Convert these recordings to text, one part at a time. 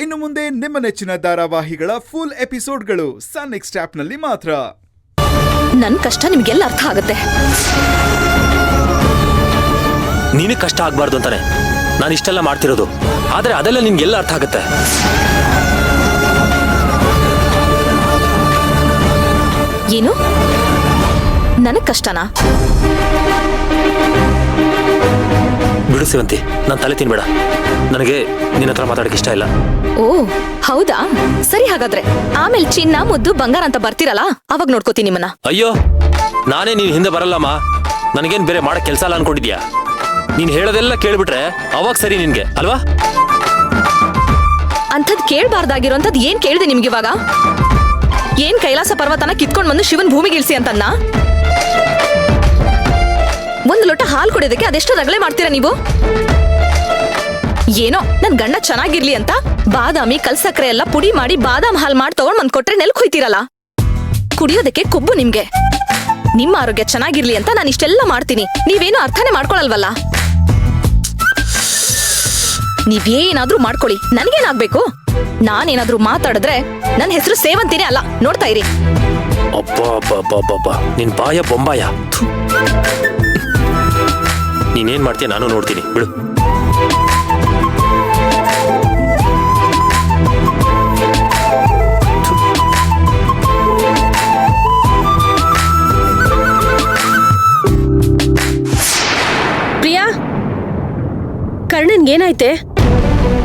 ಇನ್ನು ಮುಂದೆ ನಿಮ್ಮ ನೆಚ್ಚಿನ ಧಾರಾವಾಹಿಗಳ ಫುಲ್ ಎಪಿಸೋಡ್ಗಳು ಸನ್ ನೆಕ್ಸ್ಟ್ ಆಪ್ನಲ್ಲಿ ಮಾತ್ರ. ನನ್ ಕಷ್ಟ ನಿಮ್ಗೆಲ್ಲ ಅರ್ಥ ಆಗುತ್ತೆ. ನೀನೇ ಕಷ್ಟ ಆಗ್ಬಾರ್ದು ಅಂತಾನೆ ನಾನು ಇಷ್ಟೆಲ್ಲ ಮಾಡ್ತಿರೋದು. ಆದ್ರೆ ಅದೆಲ್ಲ ನಿನ್ಗೆಲ್ಲ ಅರ್ಥ ಆಗುತ್ತೆ. ಏನು ನನಗ್ ಕಷ್ಟನಾ? ಬಿಡು ಸೇವಂತಿ, ನಾನು ತಲೆ ತಿನ್ಬೇಡ. ನನಗೆ ನಿನ್ನ ಹತ್ರ ಮಾತಾಡಕ್ಕೆ ಇಷ್ಟ ಇಲ್ಲ. ಓ ಹೌದಾ, ಸರಿ. ಹಾಗಾದ್ರೆ ಆಮೇಲೆ ಚಿನ್ನ ಮುದ್ದು ಬಂಗಾರ ಅಂತ ಬರ್ತಿರಲ್ಲ, ಅವಾಗ ನೋಡ್ಕೋತೀನಿ ನಿಮ್ಮನ್ನ. ಅಯ್ಯೋ, ನಾನೇ ನೀನ್ ಹಿಂದೆ ಬರಲ್ಲಮ್ಮ. ನನಗೇನ್ ಬೇರೆ ಮಾಡಕ್ ಕೆಲ್ಸ ಅಲ್ಲ ಅನ್ಕೊಂಡಿದ್ಯಾ? ನೀನ್ ಹೇಳೋದೆಲ್ಲ ಕೇಳ್ಬಿಟ್ರೆ ಅವಾಗ ಸರಿ ನಿನ್ಗೆ ಅಲ್ವಾ? ಅಂಥದ್ ಕೇಳ್ಬಾರ್ದಾಗಿರೋಂಥದ್ ಏನ್ ಕೇಳಿದೆ ನಿಮ್ಗೆ ಇವಾಗ? ಏನ್ ಕೈಲಾಸ ಪರ್ವತನ ಕಿತ್ಕೊಂಡ್ ಬಂದು ಶಿವನ್ ಭೂಮಿಗಿಳಿಸಿ ಅಂತನ್ನ? ಒಂದು ಲೋಟ ಹಾಲು ಕುಡಿಯೋದಕ್ಕೆ ಅದೆಷ್ಟು ರಗಳೆ ಮಾಡ್ತೀರಾ ನೀವು? ಏನೋ ನನ್ ಗಂಡ ಚೆನ್ನಾಗಿರ್ಲಿ ಅಂತ ಬಾದಾಮಿ ಕಲ್ಸಕ್ರೆ ಎಲ್ಲ ಪುಡಿ ಮಾಡಿ ಬಾದಾಮ್ ಹಾಲ್ ಮಾಡಿ ತಗೊಂಡ್ ಬಂದ್ ಕೊಟ್ರೆ ನೆಲಕ್ ಹೊಯ್ತೀರಲ್ಲ. ಕುಡಿಯೋದಕ್ಕೆ ಕೊಬ್ಬು ನಿಮ್ಗೆ. ನಿಮ್ಮ ಆರೋಗ್ಯ ಚೆನ್ನಾಗಿರ್ಲಿ ಅಂತ ನಾನು ಇಷ್ಟೆಲ್ಲ ಮಾಡ್ತೀನಿ, ನೀವೇನು ಅರ್ಥನೇ ಮಾಡ್ಕೊಳಲ್ವಲ್ಲ. ನೀವೇನಾದ್ರೂ ಮಾಡ್ಕೊಳ್ಳಿ, ನನ್ಗೇನಾಗ್ಬೇಕು? ನಾನೇನಾದ್ರೂ ಮಾತಾಡಿದ್ರೆ ನನ್ನ ಹೆಸರು ಸೇವಂತಿನೇ ಅಲ್ಲ. ನೋಡ್ತಾ ಇರಿ. ಅಬ್ಬಾ, ನಿನ್ ಬಾಯ ಬೊಂಬಾಯ. ನೀನೇನ್ ಮಾಡ್ತೀಯ ನಾನು ನೋಡ್ತೀನಿ, ಬಿಡು. ಪ್ರಿಯಾ, ಕರ್ಣನ್ ಏನಾಯ್ತೆ?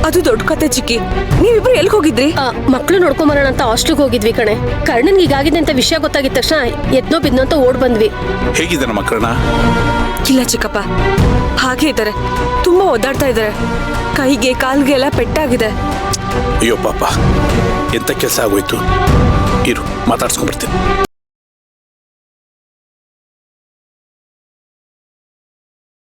ಅದು ದೊಡ್ಡ ಕತೆ ಚಿಕ್ಕಿ. ನೀವಿಬ್ರು ಎಲ್ಗ್ ಹೋಗಿದ್ರಿ? ಮಕ್ಳು ನೋಡ್ಕೊಂಬರೋಣ ಅಂತ ಹಾಸ್ಟೆಲ್ಗೆ ಹೋಗಿದ್ವಿ ಕಣೆ. ಕರ್ಣನ್ಗೆ ಈಗಾಗಿದೆ ಅಂತ ವಿಷಯ ಗೊತ್ತಾಗಿದ ತಕ್ಷಣ ಎದ್ನೋ ಬಿದ್ನೋ ಅಂತ ಓಡ್ ಬಂದ್ವಿ. ಹೇಗಿದ್ದಾನೆ ಮಕ್ಕಳನ್ನ? ಇಲ್ಲ ಚಿಕ್ಕಪ್ಪ, ಹಾಗೆ ಇದ್ದಾರೆ. ತುಂಬಾ ಒದ್ದಾಡ್ತಾ ಇದ್ದಾರೆ. ಕೈಗೆ ಕಾಲ್ಗೆ ಎಲ್ಲ ಪೆಟ್ಟಾಗಿದೆ. ಅಯ್ಯೋ ಪಾಪ, ಎಂತ ಕೆಲಸ ಆಗೋಯ್ತು. ಇರು, ಮಾತಾಡ್ಸ್ಕೊಂಡ್ಬರ್ತೀನಿ.